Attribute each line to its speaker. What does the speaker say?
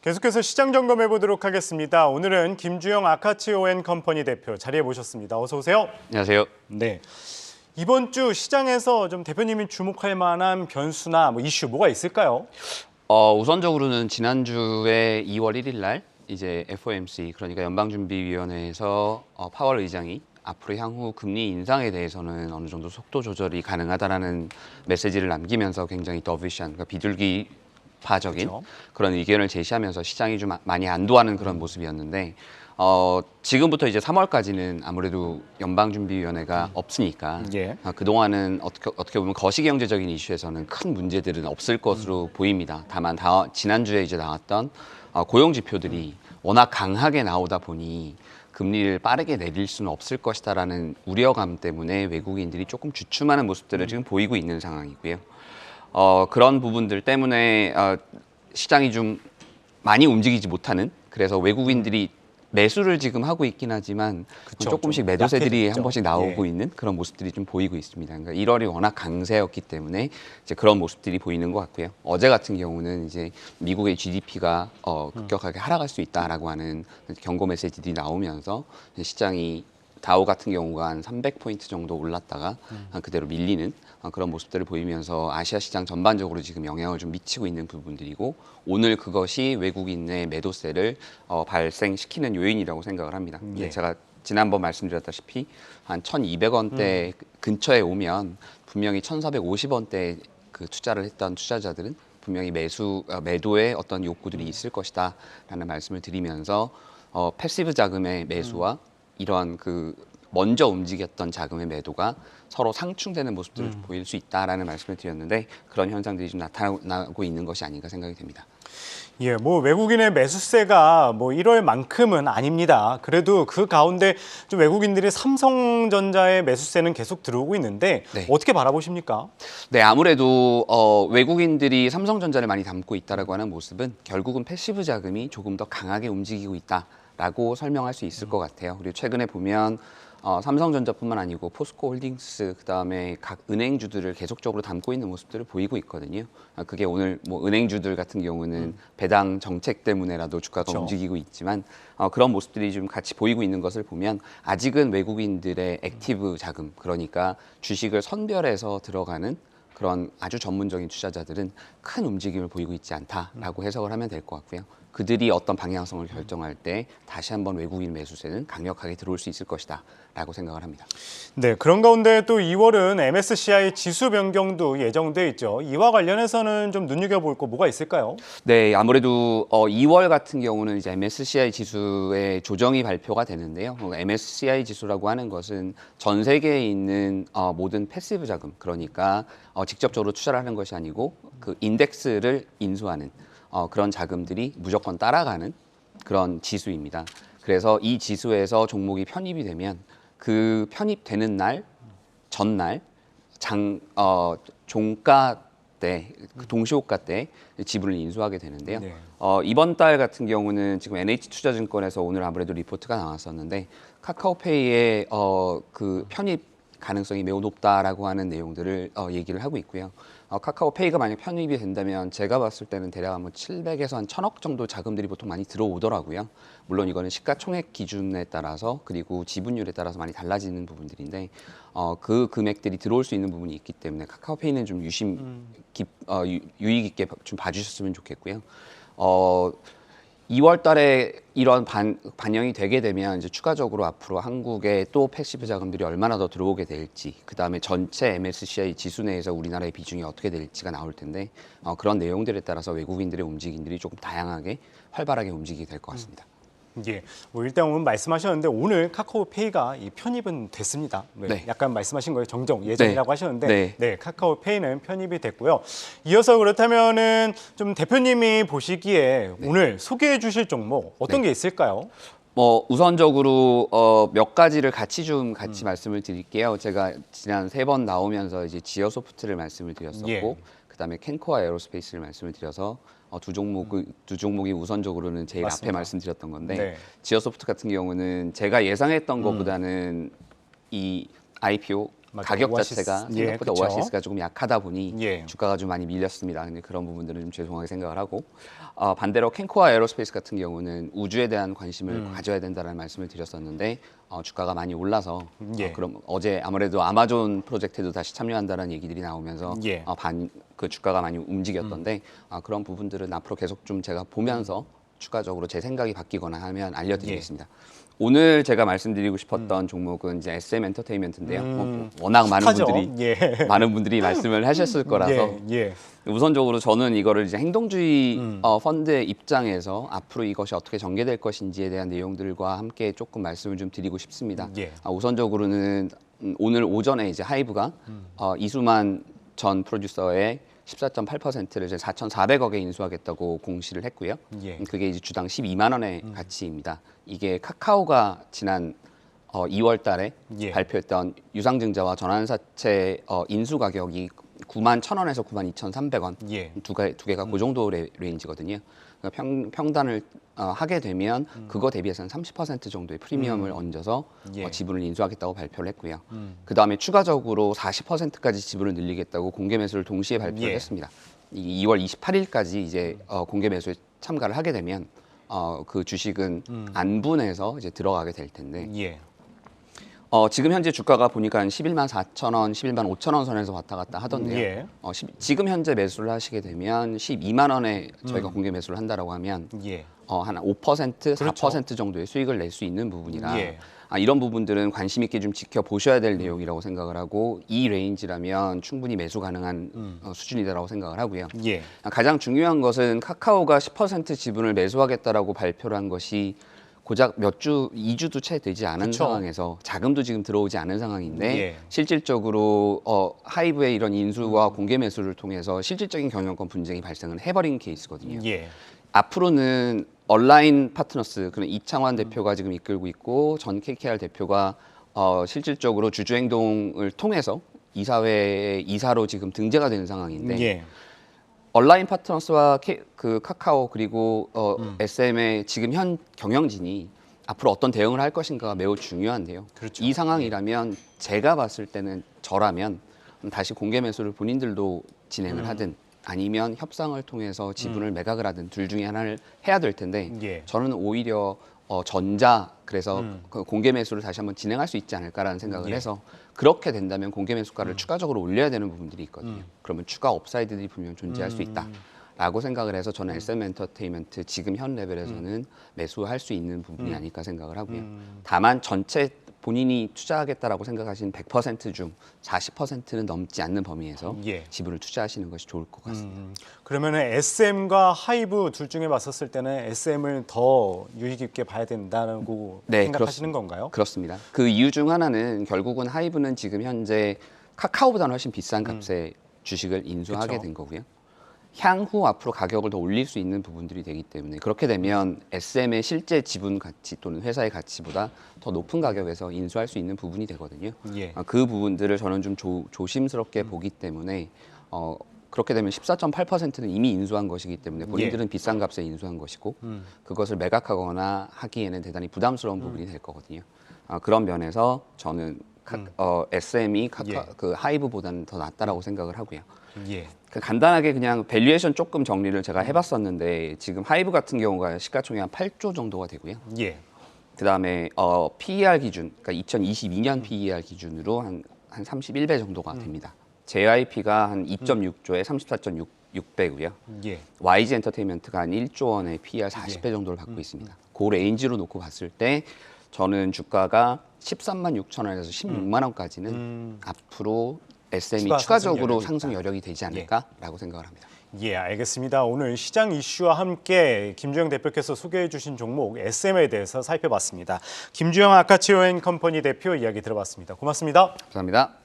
Speaker 1: 계속해서 시장 점검해 보도록 하겠습니다. 오늘은 김주영 아카츠오앤컴퍼니 대표 자리에 모셨습니다. 어서 오세요.
Speaker 2: 안녕하세요.
Speaker 1: 네. 이번 주 시장에서 좀 대표님이 주목할 만한 변수나 이슈 뭐가 있을까요?
Speaker 2: 우선적으로는 지난주에 2월 1일 날 이제 FOMC 그러니까 연방준비위원회에서 파월 의장이 앞으로 향후 금리 인상에 대해서는 어느 정도 속도 조절이 가능하다라는 메시지를 남기면서 굉장히 더비시한 그러니까 비둘기파적인
Speaker 1: 그렇죠.
Speaker 2: 그런 의견을 제시하면서 시장이 좀 많이 안도하는 그런 모습이었는데 지금부터 이제 3월까지는 아무래도 연방준비위원회가 없으니까
Speaker 1: 예.
Speaker 2: 그동안은 어떻게 보면 거시경제적인 이슈에서는 큰 문제들은 없을 것으로 보입니다. 다만 지난주에 이제 나왔던 고용 지표들이 워낙 강하게 나오다 보니 금리를 빠르게 내릴 수는 없을 것이다라는 우려감 때문에 외국인들이 조금 주춤하는 모습들을 지금 보이고 있는 상황이고요. 그런 부분들 때문에 시장이 좀 많이 움직이지 못하는 그래서 외국인들이 매수를 지금 하고 있긴 하지만
Speaker 1: 그쵸,
Speaker 2: 조금씩
Speaker 1: 좀
Speaker 2: 매도세들이
Speaker 1: 약해졌죠.
Speaker 2: 한 번씩 나오고
Speaker 1: 예.
Speaker 2: 있는 그런 모습들이 좀 보이고 있습니다. 그러니까 1월이 워낙 강세였기 때문에 이제 그런 모습들이 보이는 것 같고요. 어제 같은 경우는 이제 미국의 GDP가 급격하게 하락할 수 있다라고 하는 경고 메시지들이 나오면서 시장이 다우 같은 경우가 한 300포인트 정도 올랐다가 그대로 밀리는 그런 모습들을 보이면서 아시아 시장 전반적으로 지금 영향을 좀 미치고 있는 부분들이고 오늘 그것이 외국인의 매도세를 발생시키는 요인이라고 생각을 합니다.
Speaker 1: 예.
Speaker 2: 제가 지난번 말씀드렸다시피 한 1,200원대 근처에 오면 분명히 1,450원대 그 투자를 했던 투자자들은 분명히 매도의 어떤 욕구들이 있을 것이다라는 말씀을 드리면서 패시브 자금의 매수와 이러한 그 먼저 움직였던 자금의 매도가 서로 상충되는 모습들을 보일 수 있다라는 말씀을 드렸는데 그런 현상들이 좀 나타나고 있는 것이 아닌가 생각이 됩니다.
Speaker 1: 예, 외국인의 매수세가 1월만큼은 아닙니다. 그래도 그 가운데 좀 외국인들이 삼성전자의 매수세는 계속 들어오고 있는데
Speaker 2: 네.
Speaker 1: 어떻게 바라보십니까?
Speaker 2: 네, 아무래도 외국인들이 삼성전자를 많이 담고 있다라고 하는 모습은 결국은 패시브 자금이 조금 더 강하게 움직이고 있다라고 설명할 수 있을 것 같아요. 그리고 최근에 보면 삼성전자뿐만 아니고 포스코홀딩스 그다음에 각 은행주들을 계속적으로 담고 있는 모습들을 보이고 있거든요. 그게 오늘 은행주들 같은 경우는 배당 정책 때문에라도 주가가
Speaker 1: 그렇죠.
Speaker 2: 움직이고 있지만 그런 모습들이 좀 같이 보이고 있는 것을 보면 아직은 외국인들의 액티브 자금 그러니까 주식을 선별해서 들어가는 그런 아주 전문적인 투자자들은 큰 움직임을 보이고 있지 않다라고 해석을 하면 될 것 같고요. 그들이 어떤 방향성을 결정할 때 다시 한번 외국인 매수세는 강력하게 들어올 수 있을 것이다 라고 생각을 합니다.
Speaker 1: 네, 그런 가운데 또 2월은 MSCI 지수 변경도 예정돼 있죠. 이와 관련해서는 좀 눈여겨볼 거 뭐가 있을까요?
Speaker 2: 네, 아무래도 2월 같은 경우는 이제 MSCI 지수의 조정이 발표가 되는데요. MSCI 지수라고 하는 것은 전 세계에 있는 모든 패시브 자금, 그러니까 직접적으로 투자를 하는 것이 아니고 그 인덱스를 인수하는 그런 자금들이 무조건 따라가는 그런 지수입니다. 그래서 이 지수에서 종목이 편입이 되면 그 편입되는 날, 전날, 종가 때, 그 동시호가 때 지분을 인수하게 되는데요.
Speaker 1: 네.
Speaker 2: 이번 달 같은 경우는 지금 NH투자증권에서 오늘 아무래도 리포트가 나왔었는데 카카오페이의 그 편입 가능성이 매우 높다라고 하는 내용들을 얘기를 하고 있고요. 카카오페이가 만약 편입이 된다면 제가 봤을 때는 대략 700에서 한 1,000억 정도 자금들이 보통 많이 들어오더라고요. 물론 이거는 시가총액 기준에 따라서 그리고 지분율에 따라서 많이 달라지는 부분들인데 그 금액들이 들어올 수 있는 부분이 있기 때문에 카카오페이는 좀 유의 깊게 좀 봐주셨으면 좋겠고요. 2월 달에 이런 반영이 되게 되면 이제 추가적으로 앞으로 한국에 또 패시브 자금들이 얼마나 더 들어오게 될지, 그 다음에 전체 MSCI 지수 내에서 우리나라의 비중이 어떻게 될지가 나올 텐데 그런 내용들에 따라서 외국인들의 움직임들이 조금 다양하게 활발하게 움직이게 될 것 같습니다.
Speaker 1: 예, 일단 오늘 말씀하셨는데 오늘 카카오페이가 이 편입은 됐습니다.
Speaker 2: 네.
Speaker 1: 약간 말씀하신 거예요. 정정 예정이라고 하셨는데,
Speaker 2: 네.
Speaker 1: 카카오페이는 편입이 됐고요. 이어서 그렇다면은 좀 대표님이 보시기에 오늘 소개해주실 종목 어떤 게 있을까요?
Speaker 2: 우선적으로 몇 가지를 같이 말씀을 드릴게요. 제가 지난 3번 나오면서 이제 지어소프트를 말씀을 드렸었고,
Speaker 1: 예.
Speaker 2: 그다음에 캔코아 에어로스페이스를 말씀을 드려서 두 종목이 우선적으로는 제일
Speaker 1: 맞습니다.
Speaker 2: 앞에 말씀드렸던 건데
Speaker 1: 네.
Speaker 2: 지어소프트 같은 경우는 제가 예상했던 것보다는 이 IPO
Speaker 1: 맞아요.
Speaker 2: 가격
Speaker 1: 오아시스.
Speaker 2: 자체가
Speaker 1: 예,
Speaker 2: 생각보다
Speaker 1: 그쵸.
Speaker 2: 오아시스가 조금 약하다 보니
Speaker 1: 예.
Speaker 2: 주가가 좀 많이 밀렸습니다. 근데 그런 부분들은 좀 죄송하게 생각을 하고 반대로 캔코아 에어로스페이스 같은 경우는 우주에 대한 관심을 가져야 된다는 말씀을 드렸었는데 주가가 많이 올라서
Speaker 1: 예.
Speaker 2: 그럼 어제 아무래도 아마존 프로젝트에도 다시 참여한다는 얘기들이 나오면서
Speaker 1: 예.
Speaker 2: 그 주가가 많이 움직였던데 그런 부분들은 앞으로 계속 좀 제가 보면서 추가적으로 제 생각이 바뀌거나 하면 알려드리겠습니다. 오늘 제가 말씀드리고 싶었던 종목은 이제 SM 엔터테인먼트인데요. 뭐 워낙
Speaker 1: 핫하죠?
Speaker 2: 많은 분들이 말씀을 하셨을 거라서
Speaker 1: 예.
Speaker 2: 우선적으로 저는 이거를 이제 행동주의 펀드의 입장에서 앞으로 이것이 어떻게 전개될 것인지에 대한 내용들과 함께 조금 말씀을 좀 드리고 싶습니다.
Speaker 1: 예.
Speaker 2: 우선적으로는 오늘 오전에 이제 하이브가 이수만 전 프로듀서의 14.8%를 이제 4,400억에 인수하겠다고 공시를 했고요.
Speaker 1: 예.
Speaker 2: 그게 이제 주당 12만 원의 가치입니다. 이게 카카오가 지난 2월 달에
Speaker 1: 예.
Speaker 2: 발표했던 유상증자와 전환사채 인수 가격이 9만 1,000원에서 9만 2,300원
Speaker 1: 예.
Speaker 2: 두 개가 그 정도 레인지거든요. 그러니까 평단을 하게 되면 그거 대비해서는 30% 정도의 프리미엄을 얹어서
Speaker 1: 예.
Speaker 2: 지분을 인수하겠다고 발표를 했고요. 그 다음에 추가적으로 40%까지 지분을 늘리겠다고 공개 매수를 동시에 발표를
Speaker 1: 예.
Speaker 2: 했습니다. 이 2월 28일까지 이제 공개 매수에 참가를 하게 되면 그 주식은 안분해서 이제 들어가게 될 텐데
Speaker 1: 예.
Speaker 2: 지금 현재 주가가 보니까 한 11만 4천 원, 11만 5천 원 선에서 왔다 갔다 하던데요.
Speaker 1: 예.
Speaker 2: 지금 현재 매수를 하시게 되면 12만 원에 저희가 공개 매수를 한다라고 하면
Speaker 1: 예.
Speaker 2: 한 5%,
Speaker 1: 그렇죠.
Speaker 2: 4% 정도의 수익을 낼 수 있는 부분이라
Speaker 1: 예.
Speaker 2: 이런 부분들은 관심 있게 좀 지켜보셔야 될 내용이라고 생각을 하고 이 레인지라면 충분히 매수 가능한 수준이다라고 생각을 하고요.
Speaker 1: 예.
Speaker 2: 가장 중요한 것은 카카오가 10% 지분을 매수하겠다라고 발표를 한 것이 고작 2주도 채 되지 않은
Speaker 1: 그쵸.
Speaker 2: 상황에서 자금도 지금 들어오지 않은 상황인데
Speaker 1: 예.
Speaker 2: 실질적으로 하이브의 이런 인수와 공개 매수를 통해서 실질적인 경영권 분쟁이 발생을 해버린 케이스거든요.
Speaker 1: 예.
Speaker 2: 앞으로는 얼라인 파트너스, 그런 이창환 대표가 지금 이끌고 있고 전 KKR 대표가 실질적으로 주주행동을 통해서 이사회의 이사로 지금 등재가 되는 상황인데
Speaker 1: 예.
Speaker 2: 얼라인 파트너스와 그 카카오 그리고 SM의 지금 현 경영진이 앞으로 어떤 대응을 할 것인가가 매우 중요한데요.
Speaker 1: 그렇죠.
Speaker 2: 이 상황이라면 제가 봤을 때는 저라면 다시 공개 매수를 본인들도 진행을 하든 아니면 협상을 통해서 지분을 매각을 하든 둘 중에 하나를 해야 될 텐데
Speaker 1: 예.
Speaker 2: 저는 오히려 전자 그래서 그 공개 매수를 다시 한번 진행할 수 있지 않을까라는 생각을
Speaker 1: 예.
Speaker 2: 해서 그렇게 된다면 공개 매수가를 추가적으로 올려야 되는 부분들이 있거든요. 그러면 추가 업사이드들이 분명 존재할 수 있다라고 생각을 해서 저는 SM 엔터테인먼트 지금 현 레벨에서는 매수할 수 있는 부분이 아닐까 생각을 하고요. 다만 전체 본인이 투자하겠다라고 생각하신 100% 중 40%는 넘지 않는 범위에서
Speaker 1: 예.
Speaker 2: 지분을 투자하시는 것이 좋을 것 같습니다.
Speaker 1: 그러면 SM과 하이브 둘 중에 봤었을 때는 SM을 더 유익 있게 봐야 된다고
Speaker 2: 네,
Speaker 1: 생각하시는 건가요?
Speaker 2: 그렇습니다. 그 이유 중 하나는 결국은 하이브는 지금 현재 카카오보다는 훨씬 비싼 값에 주식을 인수하게
Speaker 1: 그쵸.
Speaker 2: 된 거고요. 향후 앞으로 가격을 더 올릴 수 있는 부분들이 되기 때문에 그렇게 되면 SM의 실제 지분 가치 또는 회사의 가치보다 더 높은 가격에서 인수할 수 있는 부분이 되거든요.
Speaker 1: 예.
Speaker 2: 그 부분들을 저는 좀 조심스럽게 보기 때문에 그렇게 되면 14.8%는 이미 인수한 것이기 때문에 본인들은 비싼 값에 인수한 것이고 그것을 매각하거나 하기에는 대단히 부담스러운 부분이 될 거거든요. 그런 면에서 저는 SM이
Speaker 1: 예.
Speaker 2: 그 하이브보다는 더 낫다라고 생각을 하고요.
Speaker 1: 예.
Speaker 2: 간단하게 그냥 밸류에이션 조금 정리를 제가 해봤었는데 지금 하이브 같은 경우가 시가총액 한 8조 정도가 되고요.
Speaker 1: 예.
Speaker 2: 그다음에 PER 기준, 그러니까 2022년 PER 기준으로 한 31배 정도가 됩니다. JYP가 한 2.6조에 34.6배고요.
Speaker 1: 예.
Speaker 2: YG 엔터테인먼트가 한 1조 원의 PER 40배 정도를 받고 있습니다. 그 레인지로 놓고 봤을 때 저는 주가가 13만 6천 원에서 16만 원까지는 앞으로 SM이
Speaker 1: 추가
Speaker 2: 추가적으로
Speaker 1: 상승
Speaker 2: 상승 여력이 되지 않을까라고 생각을 합니다.
Speaker 1: 예, 알겠습니다. 오늘 시장 이슈와 함께 김주영 대표께서 소개해 주신 종목 SM에 대해서 살펴봤습니다. 김주영 아카치오앤컴퍼니 대표 이야기 들어봤습니다. 고맙습니다.
Speaker 2: 감사합니다.